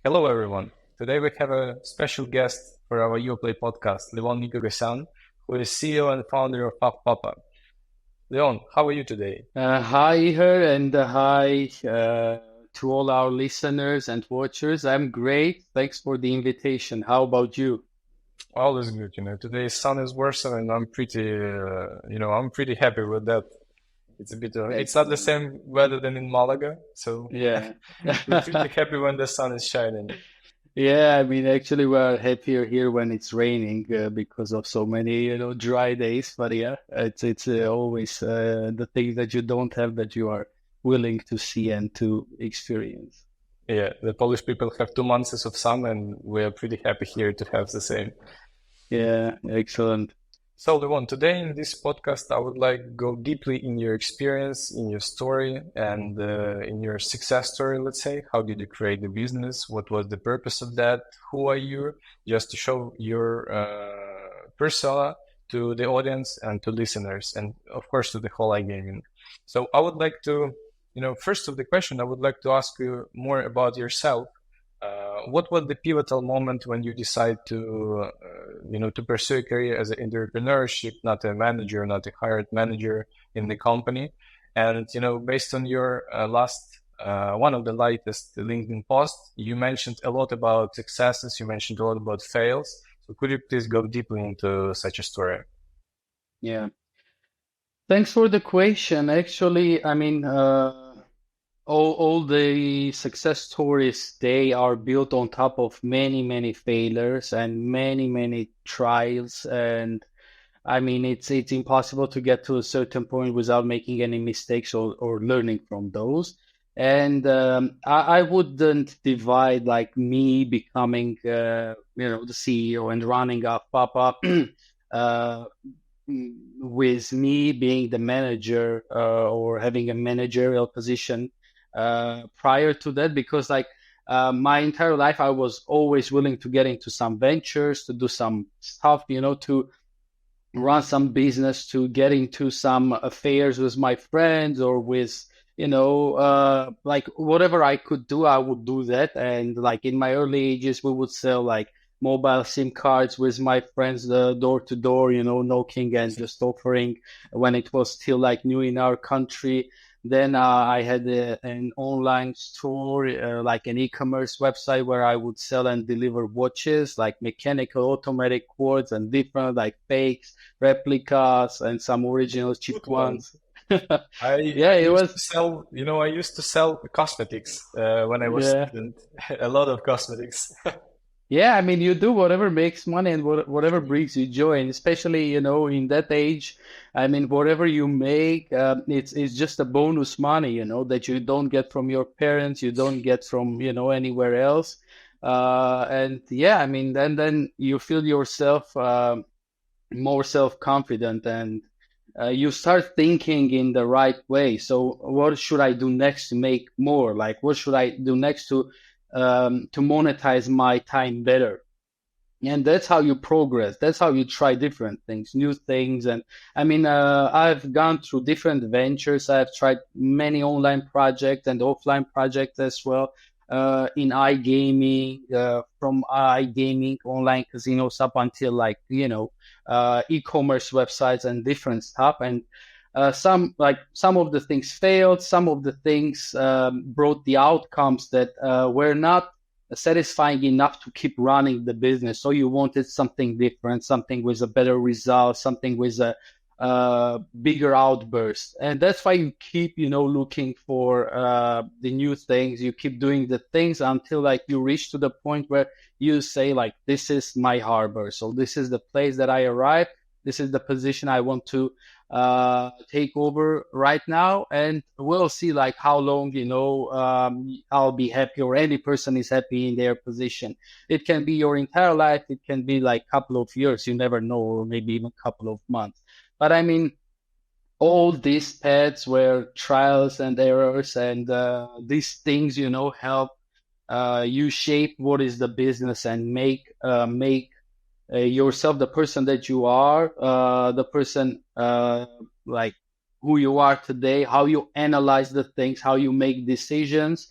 Hello, everyone. Today we have a special guest for our Evoplay podcast, LEVON NIKOGHOSYAN, who is CEO and founder of Papa. Leon, how are you today? Hi, Iher, and hi to all our listeners and watchers. I'm great. Thanks for the invitation. How about you? All is good. Today sun is worse, and I'm pretty happy with that. It's not the Excellent. same weather than in Malaga, so Yeah. we're pretty happy when the sun is shining. Yeah, I mean, actually, we're happier here when it's raining because of so many, dry days. But yeah, it's always the things that you don't have that you are willing to see and to experience. Yeah, the Polish people have 2 months of sun, and we are pretty happy here to have the same. Yeah, excellent. So, Levon, today in this podcast, I would like to go deeply in your experience, in your story, and in your success story, let's say. How did you create the business? What was the purpose of that? Who are you? Just to show your persona to the audience and to listeners, and of course to the whole iGaming. So, I would like to, first of the question, I would like to ask you more about yourself. What was the pivotal moment when you decide to pursue a career as an entrepreneurship, not a manager, not a hired manager in the company? And, based on your one of the latest LinkedIn posts, you mentioned a lot about successes. You mentioned a lot about fails. So could you please go deeply into such a story? Yeah. Thanks for the question. Actually, I mean, all the success stories, they are built on top of many failures and many trials. And I mean, it's impossible to get to a certain point without making any mistakes or learning from those. And I wouldn't divide like me becoming the CEO and running a pop-up uh, with me being the manager or having a managerial position prior to that, because like my entire life I was always willing to get into some ventures, to do some stuff, to run some business, to get into some affairs with my friends or with like whatever I could do, I would do that. And like in my early ages, we would sell like mobile SIM cards with my friends, door to door, knocking and just offering when it was still like new in our country. Then I had an online store, like an e-commerce website where I would sell and deliver watches, like mechanical, automatic quartz, and different like fakes, replicas, and some original cheap Good one. ones. I Yeah, it used was. to sell, I used to sell cosmetics when I was Yeah. student. A lot of cosmetics. Yeah, I mean, you do whatever makes money and whatever brings you joy, and especially, in that age, I mean, whatever you make, it's just a bonus money, that you don't get from your parents, you don't get from, anywhere else. And yeah, I mean, then you feel yourself more self-confident, and you start thinking in the right way. So what should I do next to make more? Like, what should I do next to monetize my time better? And that's how you progress. That's how you try different things, new things. And I mean, I've gone through different ventures. I've tried many online projects and offline projects as well. In iGaming, from iGaming, online casinos up until like, e-commerce websites and different stuff. And some of the things failed, some of the things brought the outcomes that were not satisfying enough to keep running the business. So you wanted something different, something with a better result, something with a bigger outburst. And that's why you keep, looking for the new things. You keep doing the things until like you reach to the point where you say like, this is my harbor. So this is the place that I arrive. This is the position I want to take over right now, and we'll see like how long I'll be happy, or any person is happy in their position. It can be your entire life, it can be like a couple of years, you never know, or maybe even a couple of months. But I mean, all these paths were trials and errors, and these things help you shape what is the business and make yourself the person that you are, the person like who you are today, how you analyze the things, how you make decisions.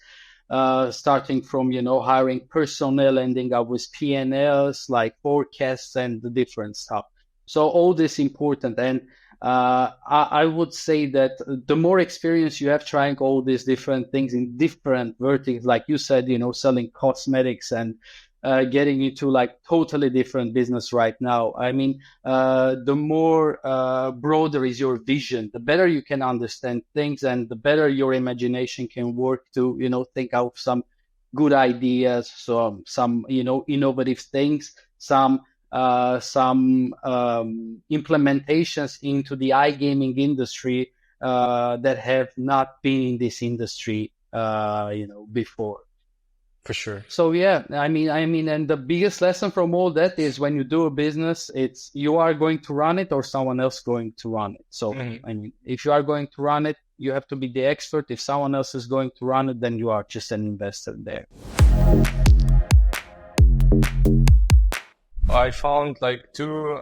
starting from, hiring personnel, ending up with P&Ls, like forecasts and the different stuff. So all this important. And I would say that the more experience you have trying all these different things in different verticals, like you said, selling cosmetics and getting into like totally different business right now. I mean, the more broader is your vision, the better you can understand things and the better your imagination can work to, think out some good ideas, some innovative things, some implementations into the iGaming industry that have not been in this industry, before. For sure. So yeah, I mean, and the biggest lesson from all that is when you do a business, it's you are going to run it or someone else going to run it. So I mean, if you are going to run it, you have to be the expert. If someone else is going to run it, then you are just an investor there. I found like two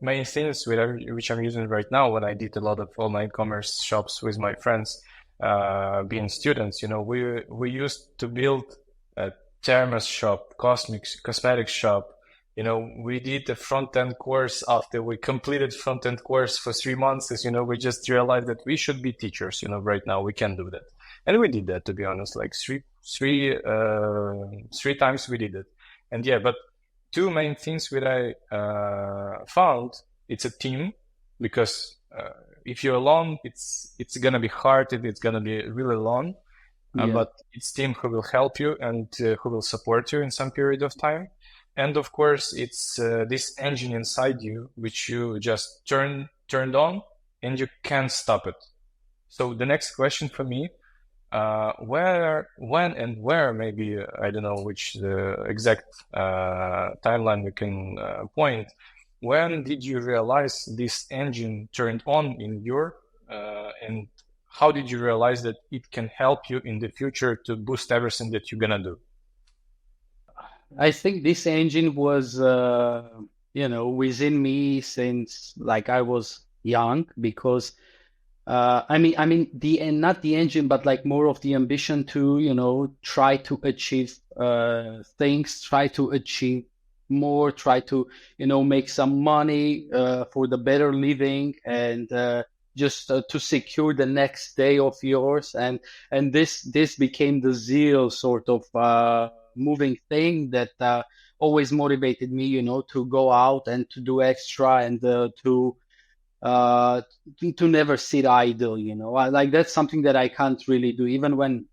main things which I'm using right now when I did a lot of online commerce shops with my friends, being students. We used to build a thermos shop, cosmetics shop. We did a front-end course after we completed front-end course for 3 months. We just realized that we should be teachers. Right now we can do that, and we did that. To be honest, like three times we did it, and yeah, but. Two main things that I found, it's a team, because if you're alone, it's gonna be hard, it's gonna be really long, but it's team who will help you and who will support you in some period of time. And of course, it's this engine inside you, which you just turned on and you can't stop it. So the next question for me, when and where, maybe, I don't know which the exact timeline we can point, when did you realize this engine turned on in your, and how did you realize that it can help you in the future to boost everything that you're gonna do? I think this engine was, within me since like I was young, because I mean, not the engine, but like more of the ambition to, try to achieve things, try to achieve more, try to, make some money for the better living, and just to secure the next day of yours. And this became the zeal sort of moving thing that always motivated me, to go out and to do extra and to never sit idle, like that's something that I can't really do, even when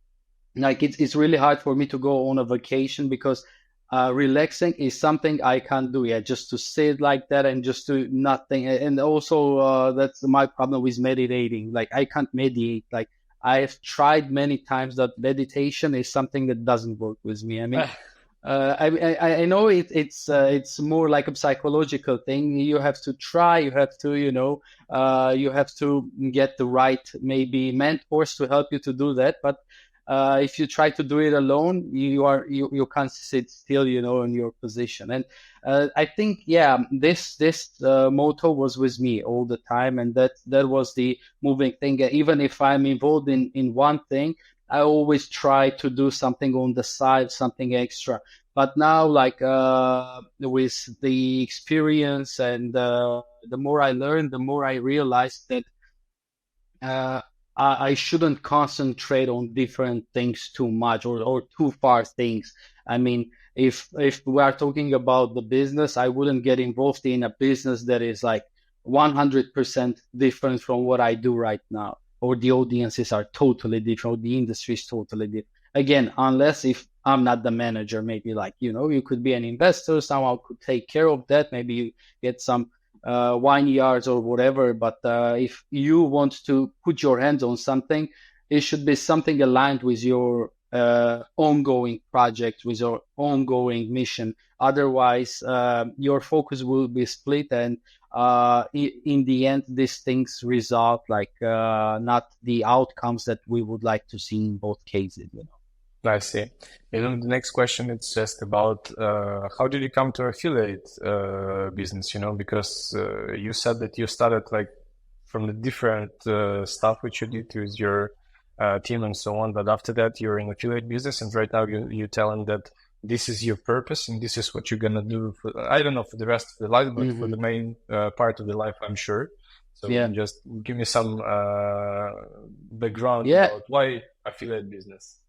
like it's really hard for me to go on a vacation, because relaxing is something I can't do. Yeah, just to sit like that and just do nothing. And also that's my problem with meditating. Like I can't meditate. Like I've tried many times, that meditation is something that doesn't work with me. I mean, I know it's more like a psychological thing. You have to try, you have to, you have to get the right, maybe, mentors to help you to do that. But if you try to do it alone, you can't sit still, in your position. And I think, yeah, this motto was with me all the time, and that was the moving thing. Even if I'm involved in one thing, I always try to do something on the side, something extra. But now, like with the experience and the more I learn, the more I realize that I shouldn't concentrate on different things too much, or too far things. I mean, if we are talking about the business, I wouldn't get involved in a business that is like 100% different from what I do right now, or the audiences are totally different, or the industry is totally different. Again, unless if I'm not the manager, maybe like, you could be an investor, someone could take care of that. Maybe you get some wine yards or whatever. But if you want to put your hands on something, it should be something aligned with your ongoing project, with your ongoing mission. Otherwise, your focus will be split, and in the end, these things result like not the outcomes that we would like to see in both cases. I see. And the next question, it's just about how did you come to affiliate business? Because you said that you started like from the different stuff which you did with your team and so on. But after that, you're in affiliate business, and right now you tell them that this is your purpose and this is what you're gonna do for, I don't know, for the rest of the life, but for the main part of the life, I'm sure. So Yeah. just give me some background Yeah. about why affiliate business.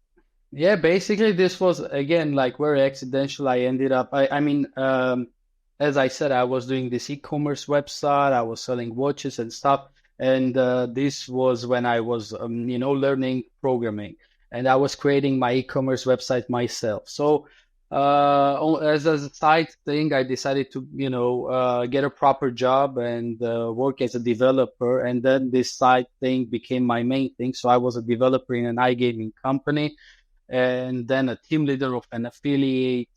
Yeah, basically this was again like very accidental. I ended up, as I said, I was doing this e-commerce website. I was selling watches and stuff, and this was when I was, learning programming, and I was creating my e-commerce website myself. So, as a side thing, I decided to, get a proper job and work as a developer, and then this side thing became my main thing. So I was a developer in an iGaming company, and then a team leader of an affiliate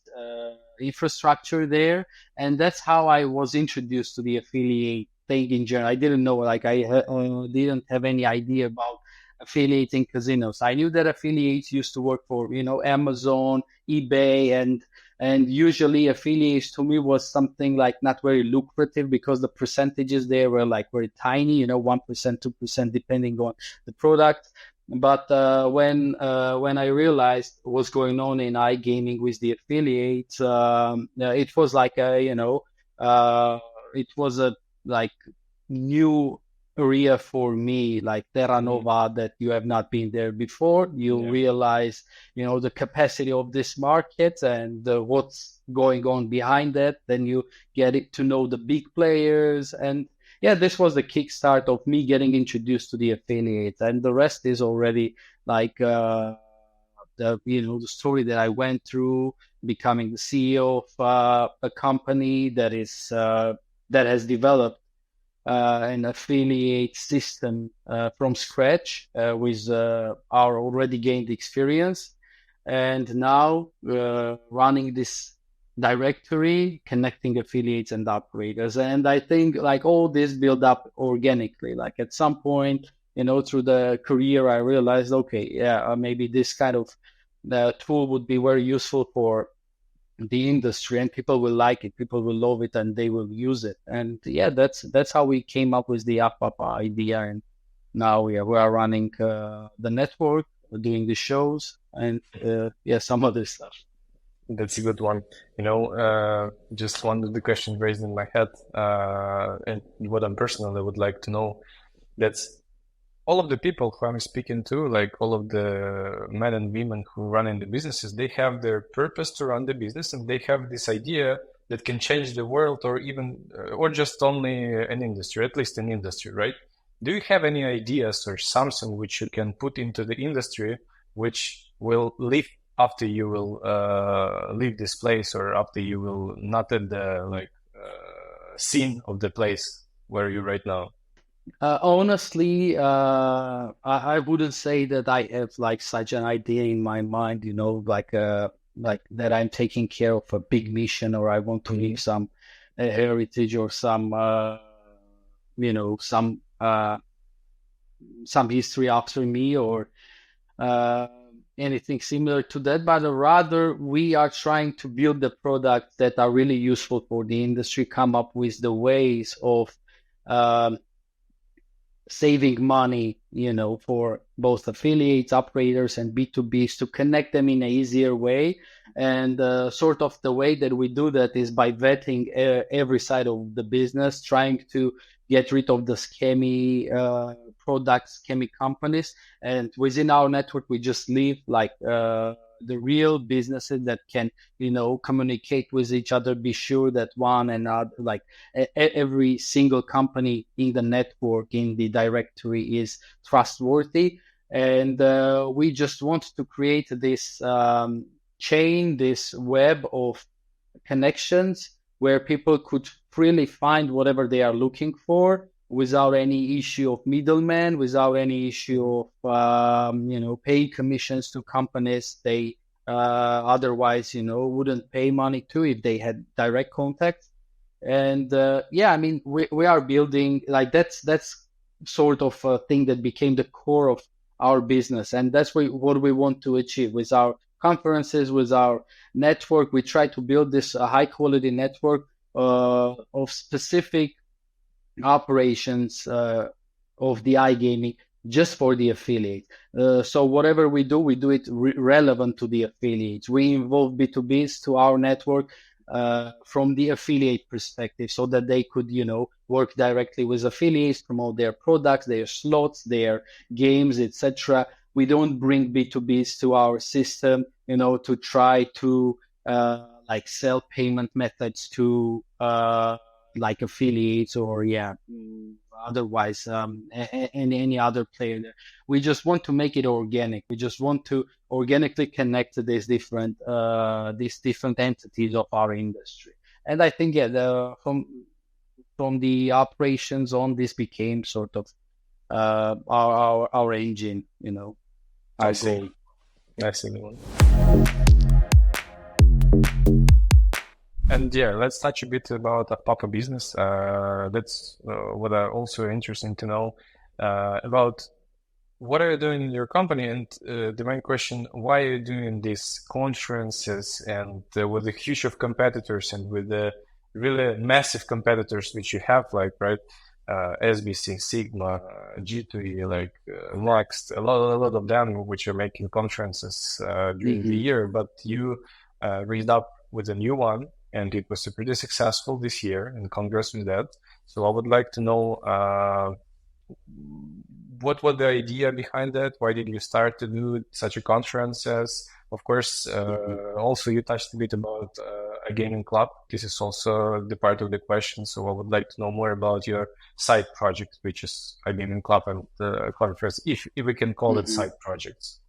infrastructure there. And that's how I was introduced to the affiliate thing in general. I didn't know, like, I didn't have any idea about affiliating casinos. I knew that affiliates used to work for, Amazon, eBay, and usually affiliates to me was something like not very lucrative because the percentages there were like very tiny, 1%, 2%, depending on the product. But when I realized what's going on in iGaming with the affiliates, it was like it was a like new area for me, like Terra Nova, that you have not been there before. You realize, the capacity of this market and what's going on behind that. Then you get it to know the big players, and yeah, this was the kickstart of me getting introduced to the affiliate, and the rest is already like the story that I went through, becoming the CEO of a company that is that has developed an affiliate system from scratch with our already gained experience, and now running this directory connecting affiliates and operators. And I think like all this build up organically, like at some point, through the career, I realized, okay, yeah, maybe this kind of tool would be very useful for the industry, and people will like it, people will love it, and they will use it. And yeah, that's how we came up with the Apapa idea. And now we are running the network, doing the shows, and some other stuff. That's a good one. Just one of the questions raised in my head, and what I'm personally would like to know, that's all of the people who I'm speaking to, like all of the men and women who run in the businesses, they have their purpose to run the business, and they have this idea that can change the world, or even, or just only an industry, at least an industry, right? Do you have any ideas or something which you can put into the industry, which will live after you will leave this place, or after you will not at the scene of the place where you're right now? Honestly, I wouldn't say that I have like such an idea in my mind, like that I'm taking care of a big mission, or I want to leave some heritage, or some some history after me, or anything similar to that. But rather, we are trying to build the products that are really useful for the industry, come up with the ways of saving money, for both affiliates, operators, and B2Bs, to connect them in an easier way. And sort of the way that we do that is by vetting every side of the business, trying to get rid of the scammy products, scammy companies. And within our network, we just leave like the real businesses that can, communicate with each other, be sure that one another, like every single company in the network, in the directory, is trustworthy. And we just want to create this chain, this web of connections where people could freely find whatever they are looking for, without any issue of middlemen, without any issue of paying commissions to companies they otherwise wouldn't pay money to if they had direct contact. And we are building like that's sort of a thing that became the core of our business, and that's what we want to achieve with our conferences, with our network. We try to build this high quality network of specific operations of the iGaming just for the affiliate. So whatever we do it relevant to the affiliates. We involve B2Bs to our network from the affiliate perspective, so that they could, work directly with affiliates, promote their products, their slots, their games, etc. We don't bring B2Bs to our system, to try to like sell payment methods to like affiliates or otherwise any other player there. We just want to make it organic. We just want to organically connect to these different entities of our industry. And I think from the operations on, this became sort of our engine, I our see. goal. I see. And let's touch a bit about a Papa business. That's what are also interesting to know about what are you doing in your company, and the main question, why are you doing these conferences and with a huge of competitors and with the really massive competitors which you have, like, right, SBC, Sigma, G2E, like Next, a lot of them which are making conferences during the year, but you raised up with a new one, and it was pretty successful this year, and congrats with that. So I would like to know what was the idea behind that? Why did you start to do such a conferences? Of course, also you touched a bit about a gaming club. This is also the part of the question. So I would like to know more about your side project, which is a gaming club and conference, if we can call it side projects.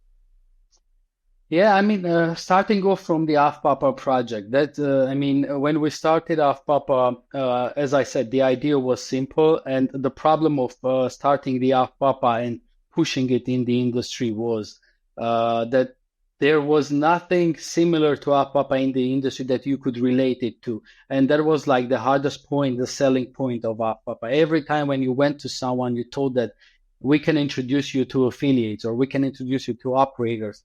Yeah, I mean, starting off from the AFPAPA project, when we started AFPAPA, as I said, the idea was simple, and the problem of starting the AFPAPA and pushing it in the industry was that there was nothing similar to AFPAPA in the industry that you could relate it to. And that was like the hardest point, the selling point of AFPAPA. Every time when you went to someone, you told that we can introduce you to affiliates or we can introduce you to operators.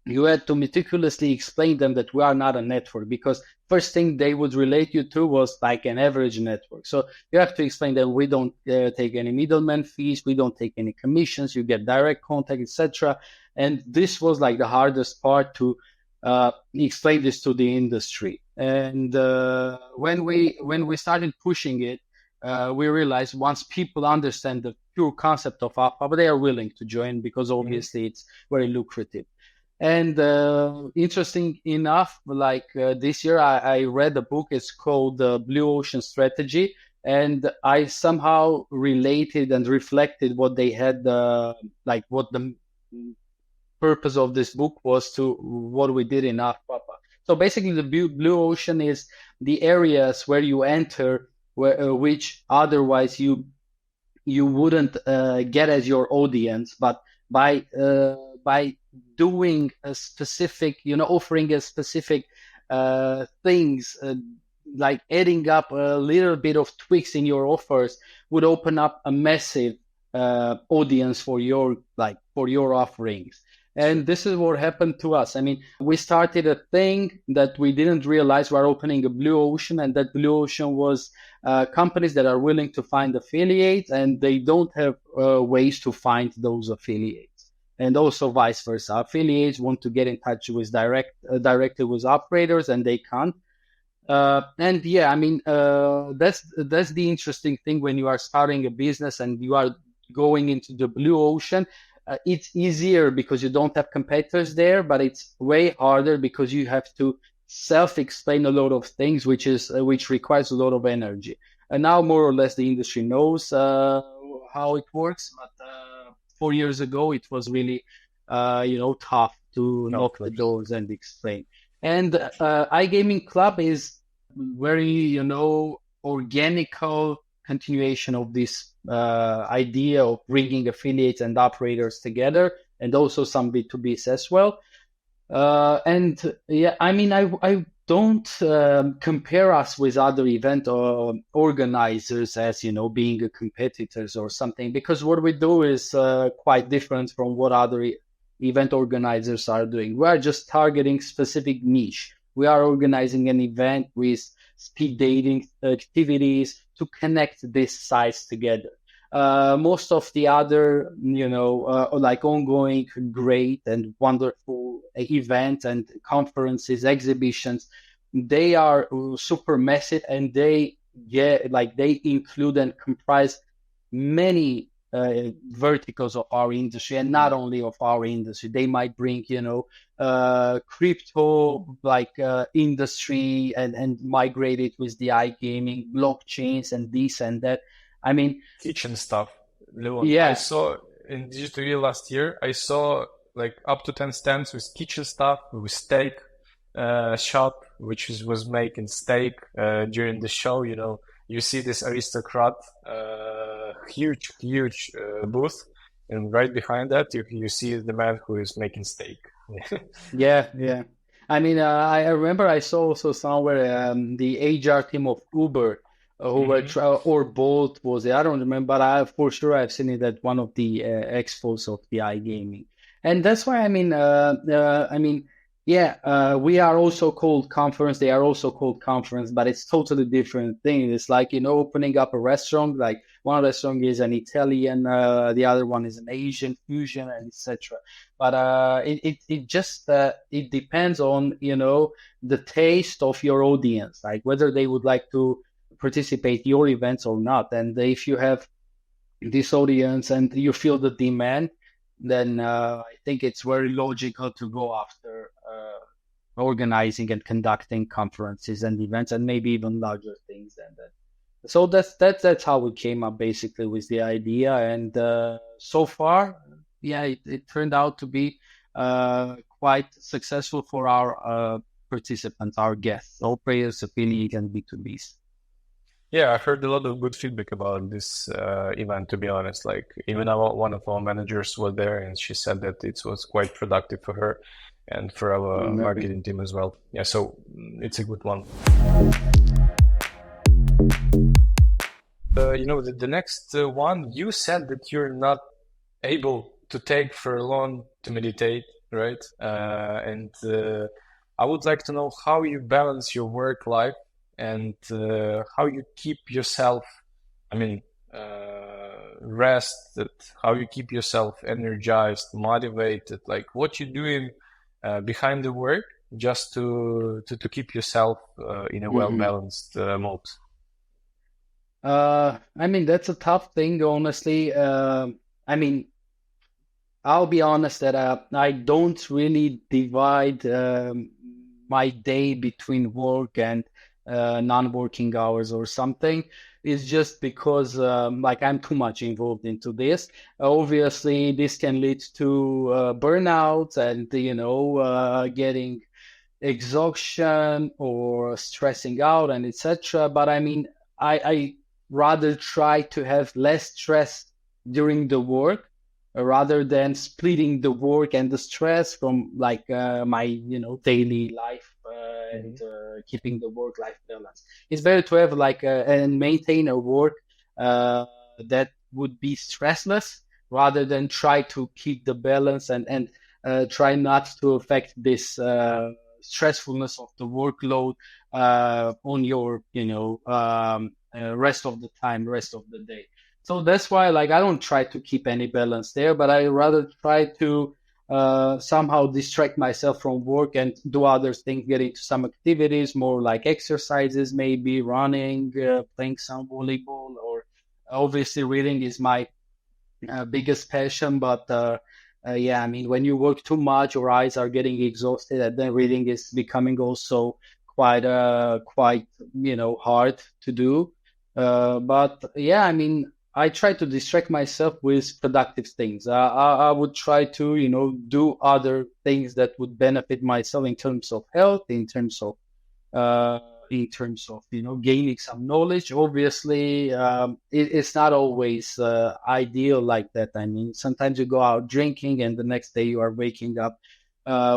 You had to meticulously explain them that we are not a network, because first thing they would relate you to was like an average network. So you have to explain that we don't take any middleman fees, we don't take any commissions, you get direct contact, etc. And this was like the hardest part to explain this to the industry. And when we started pushing it, we realized once people understand the pure concept of AFPA, they are willing to join, because obviously it's very lucrative. And interesting enough, like this year, I read a book. It's called Blue Ocean Strategy, and I somehow related and reflected what they had, like what the purpose of this book was to what we did in AFPAPA. So basically, the Blue Ocean is the areas where you enter, which otherwise you wouldn't get as your audience, but by doing a specific, offering a specific things, like adding up a little bit of tweaks in your offers, would open up a massive audience for your offerings. And this is what happened to us. I mean, we started a thing that we didn't realize we're opening a blue ocean, and that blue ocean was companies that are willing to find affiliates, and they don't have ways to find those affiliates. And also vice versa. Affiliates want to get in touch with directly with operators, and they can't. And yeah, I mean, that's the interesting thing when you are starting a business and you are going into the blue ocean. It's easier because you don't have competitors there, but it's way harder because you have to self-explain a lot of things, which requires a lot of energy. And now more or less the industry knows how it works, but 4 years ago it was really tough to knock the doors and explain. And iGaming Club is very organical continuation of this idea of bringing affiliates and operators together, and also some B2Bs as well. And yeah, I mean, I don't compare us with other event organizers as, being competitors or something, because what we do is quite different from what other event organizers are doing. We are just targeting specific niche. We are organizing an event with speed dating activities to connect these sites together. Most of the other, like ongoing great and wonderful events and conferences, exhibitions, they are super massive, and they include and comprise many verticals of our industry, and not only of our industry. They might bring, crypto industry, and migrate it with the iGaming, blockchains, and this and that. I mean, Kitchen stuff. Levon, I yeah, saw in Digital last year, I saw like up to 10 stands with kitchen stuff, with steak shop, which was making steak during the show. You see this aristocrat, huge booth, and right behind that, you see the man who is making steak. yeah. I mean, I remember I saw also somewhere the HR team of Uber, who were Hmm. or Bolt was it? I don't remember, but for sure I've seen it at one of the expos of the iGaming, and that's why yeah, we are also called conference. They are also called conference, but it's totally different thing. It's like, opening up a restaurant. Like one restaurant is an Italian, the other one is an Asian fusion, and etc. But it just it depends on the taste of your audience, like whether they would like to participate your events or not. And if you have this audience and you feel the demand, then I think it's very logical to go after organizing and conducting conferences and events, and maybe even larger things than that. So that's how we came up basically with the idea, and so far, yeah, it turned out to be quite successful for our participants, our guests, all players, affiliates, and B2Bs. Yeah, I heard a lot of good feedback about this event, to be honest. Like, even one of our managers was there, and she said that it was quite productive for her and for our Very. marketing team as well. Yeah, so it's a good one. The next one, you said that you're not able to take for long to meditate, right? And I would like to know how you balance your work life and how you keep yourself, I mean, rested, how you keep yourself energized, motivated, like what you're doing behind the work just to keep yourself in a Mhm. well-balanced mode. I mean, that's a tough thing, honestly. I mean, I'll be honest that I don't really divide my day between work and non-working hours or something. It's just because like I'm too much involved into this. Obviously, this can lead to burnout and getting exhaustion or stressing out and etc. But I mean, I rather try to have less stress during the work rather than splitting the work and the stress from like my daily life and Mhm. keeping the work life balance. It's better to have like and maintain a work that would be stressless rather than try to keep the balance and try not to affect this stressfulness of the workload on your rest of the time, rest of the day. So that's why, like, I don't try to keep any balance there, but I rather try to somehow distract myself from work and do other things, get into some activities, more like exercises, maybe running, playing some volleyball, or obviously reading is my biggest passion. But yeah, I mean, when you work too much, your eyes are getting exhausted, and then reading is becoming also quite hard to do. But yeah, I mean, I try to distract myself with productive things. I would try to do other things that would benefit myself in terms of health, uh, in terms of gaining some knowledge. Obviously, it's not always ideal like that. I mean, sometimes you go out drinking, and the next day you are waking up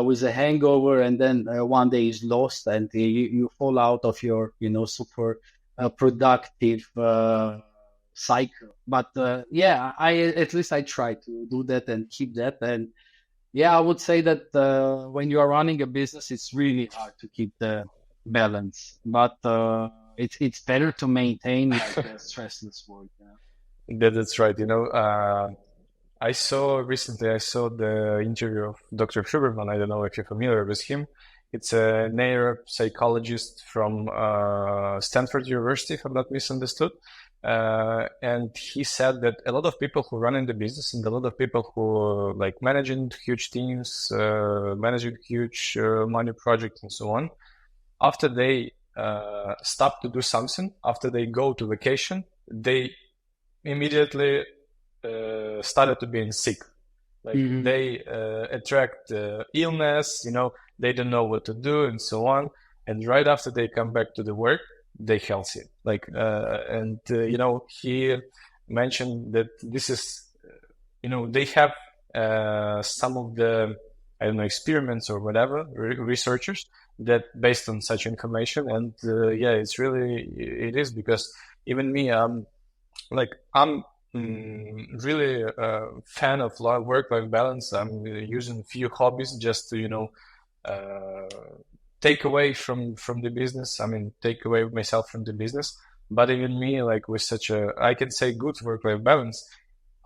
with a hangover, and then one day is lost, and you fall out of your super productive cycle. But yeah, I at least I try to do that and keep that. And yeah, I would say that when you are running a business, it's really hard to keep the balance, but it's better to maintain like a stressless work. Yeah. That's right. I saw the interview of Dr. Huberman. I don't know if you're familiar with him. It's a neuropsychologist from Stanford University, if I'm not misunderstood. And he said that a lot of people who run in the business and a lot of people who like managing huge teams, managing huge money projects and so on, after they stop to do something, after they go to vacation, they immediately started to being sick. Like Hmm. they attract illness, they don't know what to do and so on. And right after they come back to the work, they healthy. He mentioned that this is, they have some of the, I don't know, experiments or whatever, researchers that based on such information. And it is because even me, I'm really a fan of work-life balance. I'm using few hobbies just to, uh, take away from the business. I mean, take away myself from the business. But even me, like with such a, I can say good work-life balance,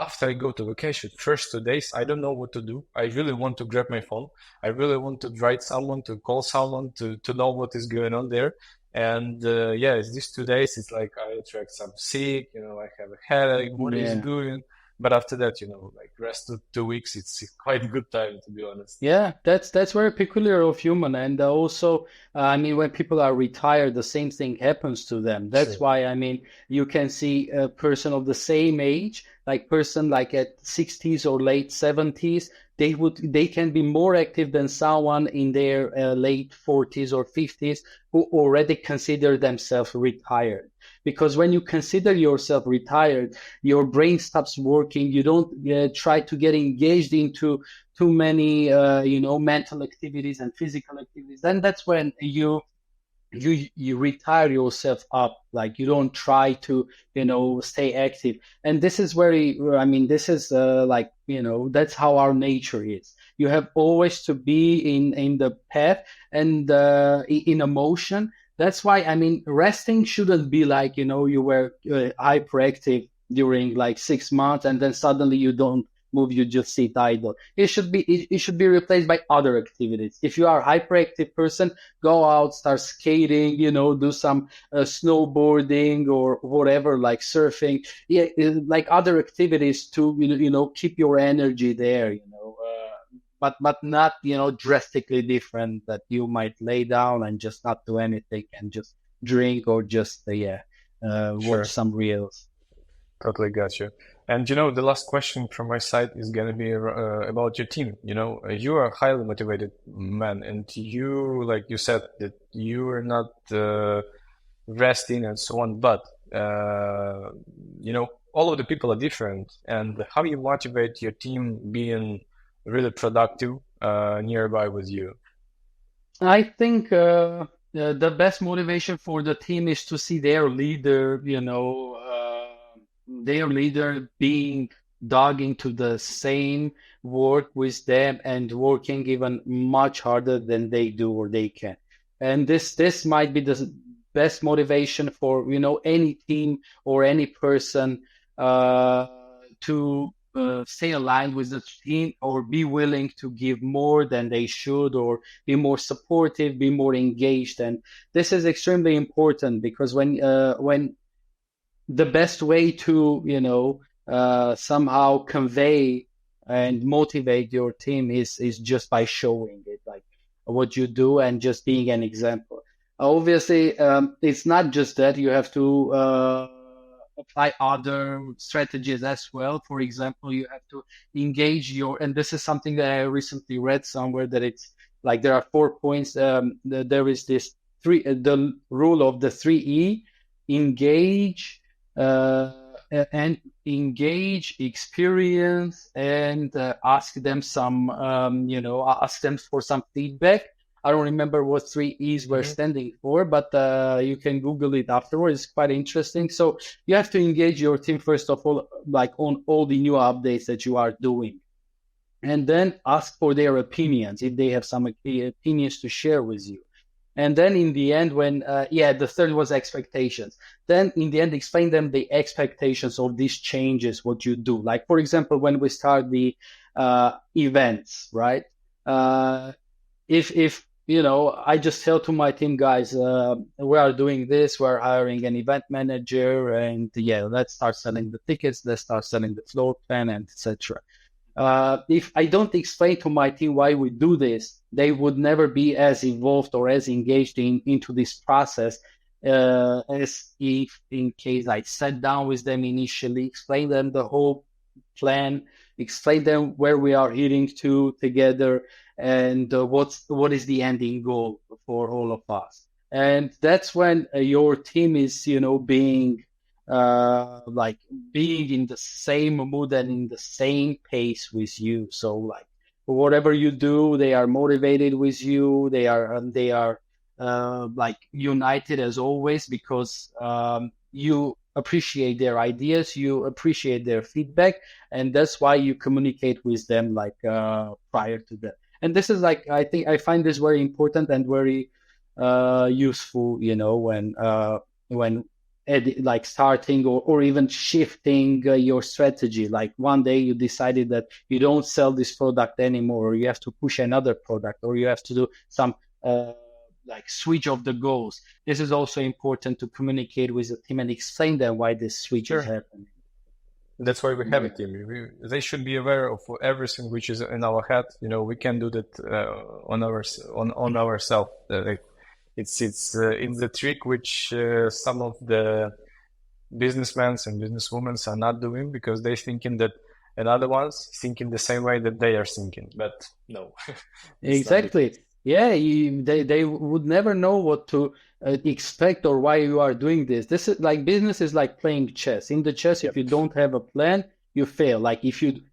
after I go to vacation, first 2 days, I don't know what to do. I really want to grab my phone. I really want to write someone, to call someone, to know what is going on there. And it's these 2 days, it's like I attract some sick, I have a headache, what is Yeah. doing? But after that, like rest of 2 weeks, it's quite a good time, to be honest. Yeah, that's very peculiar of human, and also, I mean, when people are retired, the same thing happens to them. That's Sure. why, I mean, you can see a person of the same age, like person like at 60s or late 70s, they can be more active than someone in their late 40s or 50s who already consider themselves retired. Because when you consider yourself retired, your brain stops working. You don't try to get engaged into too many mental activities and physical activities, then that's when you retire yourself up, like you don't try to stay active. And this is very, I mean, this is that's how our nature is. You have always to be in the path and in a motion. That's why, I mean, resting shouldn't be like, you were hyperactive during like 6 months and then suddenly you don't move, you just sit idle. It should be replaced by other activities. If you are a hyperactive person, go out, start skating, do some snowboarding or whatever, like surfing. Yeah, like other activities to keep your energy there. But not drastically different that you might lay down and just not do anything and just drink or just watch Sure. some reels. Totally got you. And the last question from my side is gonna be about your team. You are a highly motivated man, and you, like you said, that you are not resting and so on. But all of the people are different, and how you motivate your team being really productive nearby with you. I think the best motivation for the team is to see their leader being dug into the same work with them and working even much harder than they do or they can. And this might be the best motivation for any team or any person to stay aligned with the team or be willing to give more than they should or be more supportive, be more engaged. And this is extremely important because when the best way to somehow convey and motivate your team is just by showing it, like what you do and just being an example. Obviously, it's not just that. You have to apply other strategies as well. For example, you have to engage and this is something that I recently read somewhere, that it's like there are 4 points. There is this the rule of the 3E: engage, uh, and engage, experience, and ask them for some feedback. I don't remember what 3 E's were Hmm. standing for, but you can Google it afterwards. It's quite interesting. So you have to engage your team first of all, like on all the new updates that you are doing, and then ask for their opinions if they have some opinions to share with you. And then in the end, when the third was expectations. Then in the end, explain them the expectations of these changes, what you do. Like for example, when we start the events, right? If I just tell to my team, guys, we are doing this, we're hiring an event manager, and let's start selling the tickets, let's start selling the floor plan, and etc. If I don't explain to my team why we do this, they would never be as involved or as engaged into this process as if in case I sat down with them initially, explain them the whole plan, explain them where we are heading to together, and what is the ending goal for all of us. And that's when your team is, being like being in the same mood and in the same pace with you. So like whatever you do, they are motivated with you. They are like united as always because you appreciate their ideas, you appreciate their feedback, and that's why you communicate with them like prior to that. And this is like I find this very important and very useful, when like starting or even shifting your strategy. Like one day you decided that you don't sell this product anymore, or you have to push another product, or you have to do some like switch of the goals. This is also important to communicate with the team and explain them why this switch is happening. That's why we have a team. They should be aware of everything which is in our head. We can do that on ourselves. It's the trick which some of the businessmen and businesswomen are not doing, because they're thinking that another one's thinking the same way that they are thinking. But no, exactly. Yeah, they would never know what to expect or why you are doing this. This is like business is like playing chess. In the chess, if you don't have a plan, you fail. Like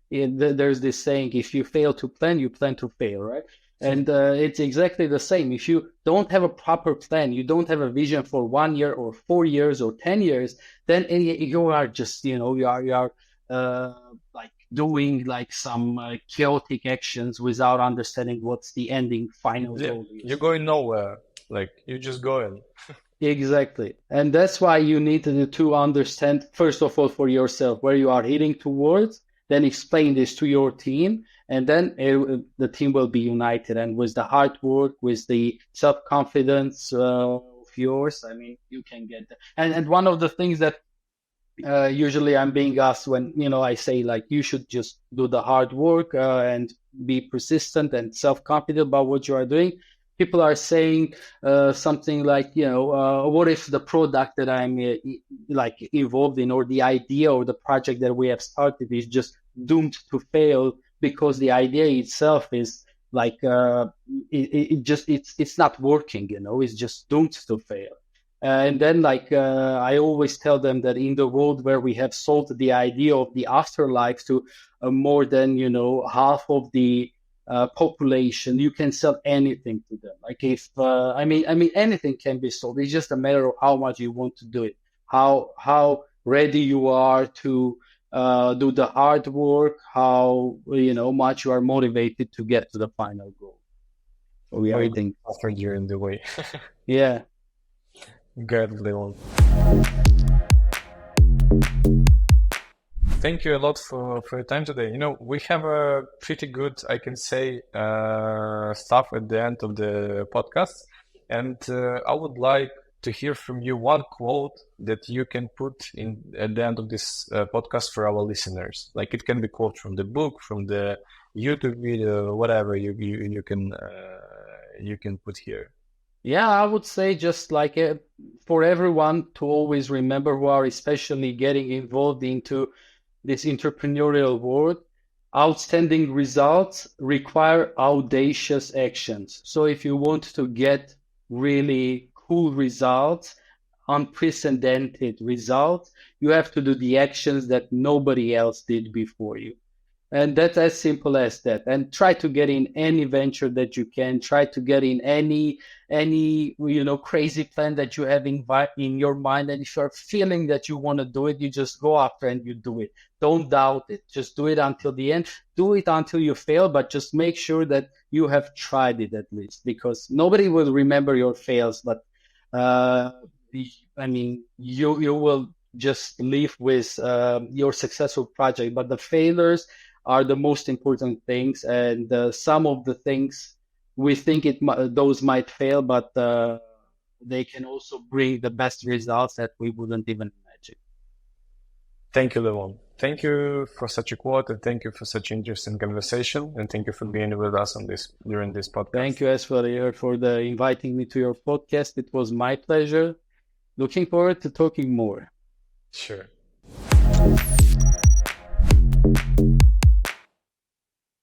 there's this saying, if you fail to plan, you plan to fail, right? And it's exactly the same. If you don't have a proper plan, you don't have a vision for 1 year or 4 years or 10 years, then you are just, you are like doing like some chaotic actions without understanding what's the ending final goal is. You're going nowhere. Like you're just going. Exactly. And that's why you need to understand, first of all, for yourself, where you are heading towards, then explain this to your team, and then the team will be united. And with the hard work, with the self-confidence of yours, I mean, you can get that. And one of the things that usually I'm being asked when, I say like, you should just do the hard work and be persistent and self-confident about what you are doing. People are saying something like, what if the product that I'm like involved in, or the idea or the project that we have started is just doomed to fail because the idea itself is like it's not working, it's just doomed to fail. And then like I always tell them that in the world where we have sold the idea of the afterlife to more than half of the population, you can sell anything to them. Like if I mean anything can be sold. It's just a matter of how much you want to do it, how ready you are to do the hard work, how much you are motivated to get to the final goal. So we are thinking after you're in the way. Yeah. Good, Levon. Thank you a lot for your time today. We have a pretty good, I can say, stuff at the end of the podcast. And I would like to hear from you one quote that you can put in at the end of this podcast for our listeners. Like it can be quote from the book, from the YouTube video, whatever you can put here. Yeah, I would say just like for everyone to always remember who are especially getting involved into this entrepreneurial world, outstanding results require audacious actions. So if you want to get really cool results, unprecedented results, you have to do the actions that nobody else did before you. And that's as simple as that. And try to get in any venture that you can. Try to get in any crazy plan that you have in your mind. And if you're feeling that you want to do it, you just go after and you do it. Don't doubt it. Just do it until the end. Do it until you fail, but just make sure that you have tried it at least, because nobody will remember your fails, but uh, you will just live with your successful project. But the failures are the most important things, and some of the things we think those might fail, but they can also bring the best results that we wouldn't even imagine. Thank you, Levon. Thank you for such a quote, and thank you for such interesting conversation, and thank you for being with us on this during this podcast. Thank you as well, Ihor, for inviting me to your podcast. It was my pleasure. Looking forward to talking more. Sure.